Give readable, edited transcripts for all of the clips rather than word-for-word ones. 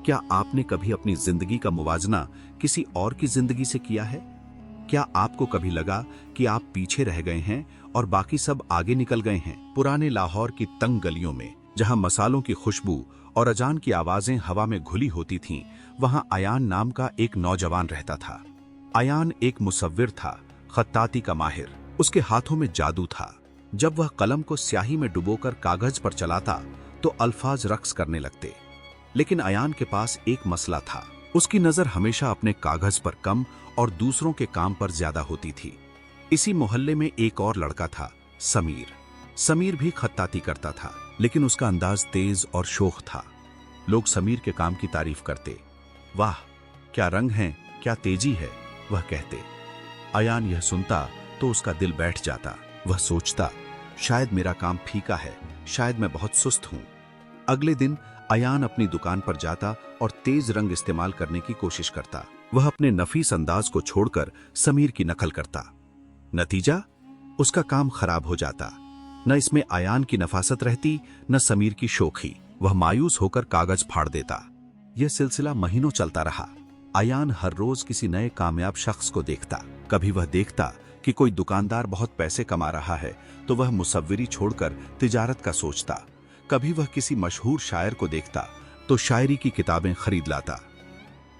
क्या आपने कभी अपनी जिंदगी का मुवाजना किसी और की जिंदगी से किया है? क्या आपको कभी लगा कि आप पीछे रह गए हैं और बाकी सब आगे निकल गए हैं? पुराने लाहौर की तंग गलियों में, जहां मसालों की खुशबू और अजान की आवाजें हवा में घुली होती थीं, वहां अयान नाम का एक नौजवान रहता था। अयान एक मुसव्विर था, खत्ताती का माहिर। उसके हाथों में जादू था। जब वह कलम को स्याही में डुबोकर कागज पर चलाता तो अल्फाज रक्स करने लगते। लेकिन अयान के पास एक मसला था। उसकी नजर हमेशा अपने कागज पर कम और दूसरों के काम पर ज्यादा होती थी। इसी मोहल्ले में एक और लड़का था, समीर। समीर भी खत्ताती करता था, लेकिन उसका अंदाज तेज और शोख था। लोग समीर के काम की तारीफ करते। वाह, क्या रंग है, क्या तेजी है, वह कहते। अयान यह सुनता तो उसका दिल बैठ जाता। वह सोचता, शायद मेरा काम फीका है, शायद मैं बहुत सुस्त हूं। अगले दिन अयान अपनी दुकान पर जाता और तेज रंग इस्तेमाल करने की कोशिश करता। वह अपने नफीस अंदाज को छोड़कर समीर की नकल करता। नतीजा, उसका काम खराब हो जाता। न इसमें अयान की नफासत रहती, न समीर की शोखी। वह मायूस होकर कागज फाड़ देता। यह सिलसिला महीनों चलता रहा। अयान हर रोज किसी नए कामयाब शख्स को देखता। कभी वह देखता कि कोई दुकानदार बहुत पैसे कमा रहा है तो वह मुसव्विरी छोड़कर तिजारत का सोचता। कभी वह किसी मशहूर शायर को देखता तो शायरी की किताबें खरीद लाता।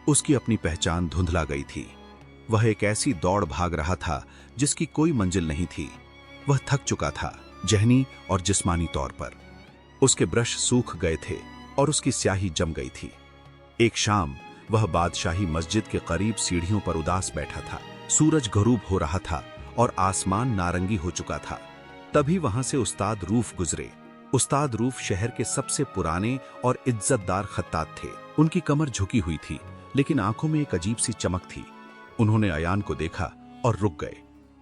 उसकी अपनी पहचान धुंधला गई थी। वह एक ऐसी दौड़ भाग रहा था जिसकी कोई मंजिल नहीं थी। वह थक चुका था, जहनी और जिस्मानी तौर पर। उसके ब्रश सूख गए थे और उसकी स्याही जम गई थी। एक शाम वह बादशाही मस्जिद के करीब सीढ़ियों पर उदास बैठा था। सूरज गरूब हो रहा था और आसमान नारंगी हो चुका था। तभी वहां से उस्ताद रूफ गुजरे। उस्ताद रूफ शहर के सबसे पुराने और इज्जतदार खत्तात थे। उनकी कमर झुकी हुई थी, लेकिन आंखों में एक अजीब सी चमक थी। उन्होंने अयान को देखा और रुक गए।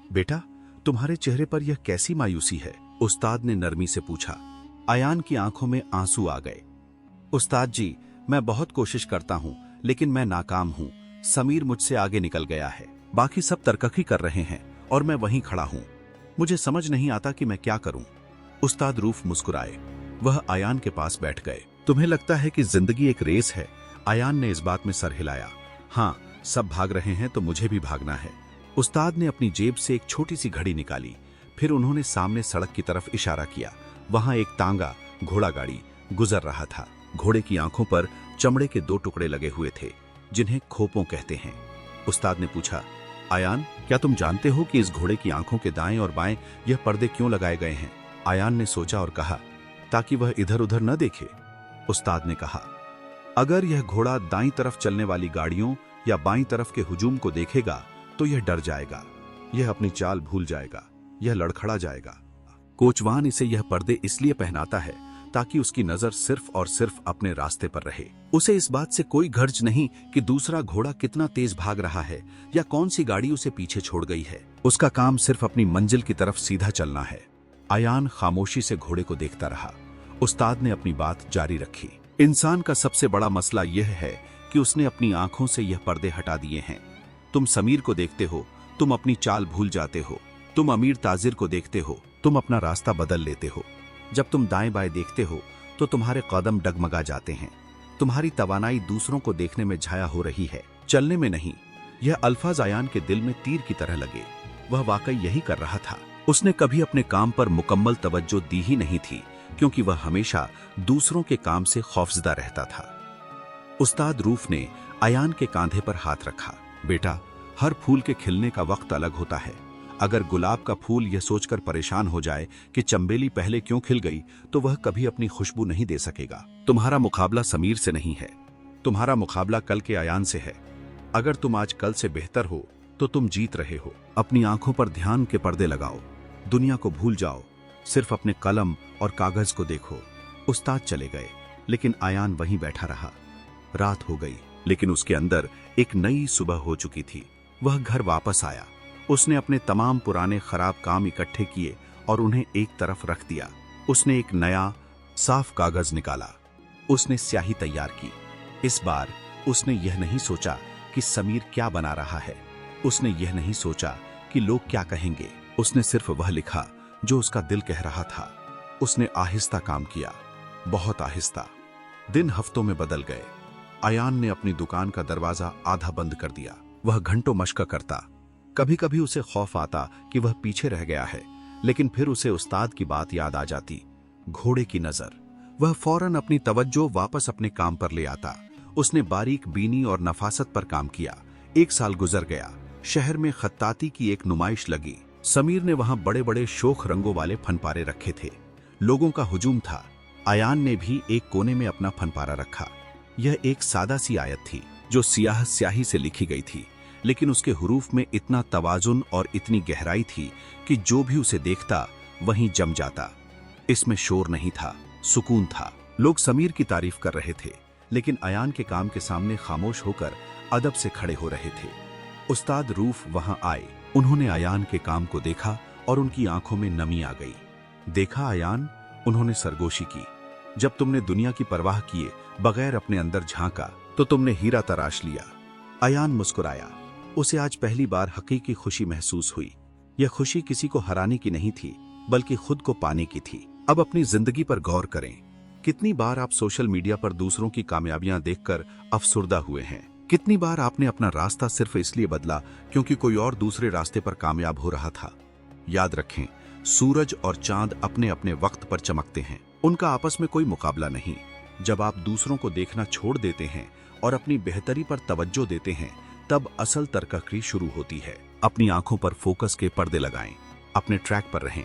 बेटा, तुम्हारे चेहरे पर यह कैसी मायूसी है? उस्ताद ने नरमी से पूछा। अयान की आंखों में आंसू आ गए। उस्ताद जी, मैं बहुत कोशिश करता हूं, लेकिन मैं नाकाम हूं। समीर मुझसे आगे निकल गया है। बाकी सब तरक्की कर रहे हैं और मैं वहीं खड़ा हूं। मुझे समझ नहीं आता कि मैं क्या करूं। उस्ताद रूफ मुस्कुराए। वह अयान के पास बैठ गए। तुम्हें लगता है कि जिंदगी एक रेस है? अयान ने इस बात में सर हिलाया। हाँ, सब भाग रहे हैं तो मुझे भी भागना है। उस्ताद ने अपनी जेब से एक छोटी सी घड़ी निकाली। फिर उन्होंने सामने सड़क की तरफ इशारा किया। वहां एक तांगा घोड़ा गाड़ी गुजर रहा था। घोड़े की आंखों पर चमड़े के 2 टुकड़े लगे हुए थे, जिन्हें खोपों कहते हैं। उस्ताद ने पूछा, अयान, क्या तुम जानते हो कि इस घोड़े की आंखों के दाएं और बाएं यह पर्दे क्यों लगाए गए हैं? अयान ने सोचा और कहा, ताकि वह इधर उधर न देखे। उस्ताद ने कहा, अगर यह घोड़ा दाईं तरफ चलने वाली गाड़ियों या बाईं तरफ के हुजूम को देखेगा तो यह डर जाएगा, यह अपनी चाल भूल जाएगा, यह लड़खड़ा जाएगा। कोचवान इसे यह पर्दे इसलिए पहनाता है ताकि उसकी नजर सिर्फ और सिर्फ अपने रास्ते पर रहे। उसे इस बात से कोई गर्ज नहीं कि दूसरा घोड़ा कितना तेज भाग रहा है या कौन सी गाड़ी उसे पीछे छोड़ गई है। उसका काम सिर्फ अपनी मंजिल की तरफ सीधा चलना है। अयान खामोशी से घोड़े को देखता रहा। उस्ताद ने अपनी बात जारी रखी। इंसान का सबसे बड़ा मसला यह है कि उसने अपनी आंखों से यह पर्दे हटा दिए हैं। तुम समीर को देखते हो, तुम अपनी चाल भूल जाते हो। तुम अमीर ताजिर को देखते हो, तुम अपना रास्ता बदल लेते हो। जब तुम दाएं बाएं देखते हो तो तुम्हारे कदम डगमगा जाते हैं। तुम्हारी तवानाई दूसरों को देखने में झाया हो रही है, चलने में नहीं। यह अल्फाज अयान के दिल में तीर की तरह लगे। वह वाकई यही कर रहा था। उसने कभी अपने काम पर मुकम्मल तवज्जो दी ही नहीं थी, क्योंकि वह हमेशा दूसरों के काम से खौफजदा रहता था। उस्ताद रूफ ने अयान के कांधे पर हाथ रखा। बेटा, हर फूल के खिलने का वक्त अलग होता है। अगर गुलाब का फूल यह सोचकर परेशान हो जाए कि चंबेली पहले क्यों खिल गई, तो वह कभी अपनी खुशबू नहीं दे सकेगा। तुम्हारा मुकाबला समीर से नहीं है, तुम्हारा मुकाबला कल के अयान से है। अगर तुम आज कल से बेहतर हो तो तुम जीत रहे हो। अपनी आंखों पर ध्यान के पर्दे लगाओ, दुनिया को भूल जाओ, सिर्फ अपने कलम और कागज को देखो। उस्ताद चले गए, लेकिन अयान वहीं बैठा रहा। रात हो गई, लेकिन उसके अंदर एक नई सुबह हो चुकी थी। वह घर वापस आया। उसने अपने तमाम पुराने खराब काम इकट्ठे किए और उन्हें एक तरफ रख दिया। उसने एक नया साफ कागज निकाला। उसने स्याही तैयार की। इस बार उसने यह नहीं सोचा कि समीर क्या बना रहा है। उसने यह नहीं सोचा कि लोग क्या कहेंगे। उसने सिर्फ वह लिखा जो उसका दिल कह रहा था। उसने आहिस्ता काम किया, बहुत आहिस्ता। दिन हफ्तों में बदल गए। अयान ने अपनी दुकान का दरवाजा आधा बंद कर दिया। वह घंटों मशक करता। कभी कभी उसे खौफ आता कि वह पीछे रह गया है, लेकिन फिर उसे उस्ताद की बात याद आ जाती, घोड़े की नजर। वह फौरन अपनी तवज्जो वापस अपने काम पर ले आता। उसने बारीक बीनी और नफासत पर काम किया। 1 साल गुजर गया। शहर में खत्ताती की एक नुमाइश लगी। समीर ने वहां बड़े बड़े शोख रंगों वाले फनपारे रखे थे। लोगों का हुजूम था। अयान ने भी एक कोने में अपना फनपारा रखा। यह एक सादा सी आयत थी जो सियाह स्याही से लिखी गई थी, लेकिन उसके हुरूफ में इतना तवाजुन और इतनी गहराई थी कि जो भी उसे देखता वहीं जम जाता। इसमें शोर नहीं था, सुकून था। लोग समीर की तारीफ कर रहे थे, लेकिन अयान के काम के सामने खामोश होकर अदब से खड़े हो रहे थे। उस्ताद रूफ वहां आए। उन्होंने अयान के काम को देखा और उनकी आंखों में नमी आ गई। देखा अयान, उन्होंने सरगोशी की, जब तुमने दुनिया की परवाह किए बगैर अपने अंदर झांका तो तुमने हीरा तराश लिया। अयान मुस्कुराया। उसे आज पहली बार हकीकी खुशी महसूस हुई। यह खुशी किसी को हराने की नहीं थी, बल्कि खुद को पाने की थी। अब अपनी जिंदगी पर गौर करें। कितनी बार आप सोशल मीडिया पर दूसरों की कामयाबियां देखकर अफसुर्दा हुए हैं? कितनी बार आपने अपना रास्ता सिर्फ इसलिए बदला क्योंकि कोई और दूसरे रास्ते पर कामयाब हो रहा था? याद रखें, सूरज और चांद अपने अपने वक्त पर चमकते हैं। उनका आपस में कोई मुकाबला नहीं। जब आप दूसरों को देखना छोड़ देते हैं और अपनी बेहतरी पर तवज्जो देते हैं, तब असल तरक्की शुरू होती है। अपनी आंखों पर फोकस के पर्दे लगाएं। अपने ट्रैक पर रहें।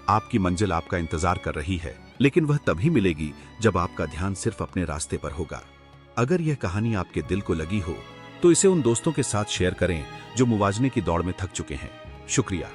आपकी मंजिल आपका इंतजार कर रही है, लेकिन वह तभी मिलेगी जब आपका ध्यान सिर्फ अपने रास्ते पर होगा। अगर यह कहानी आपके दिल को लगी हो तो इसे उन दोस्तों के साथ शेयर करें जो मुवाजने की दौड़ में थक चुके हैं। शुक्रिया।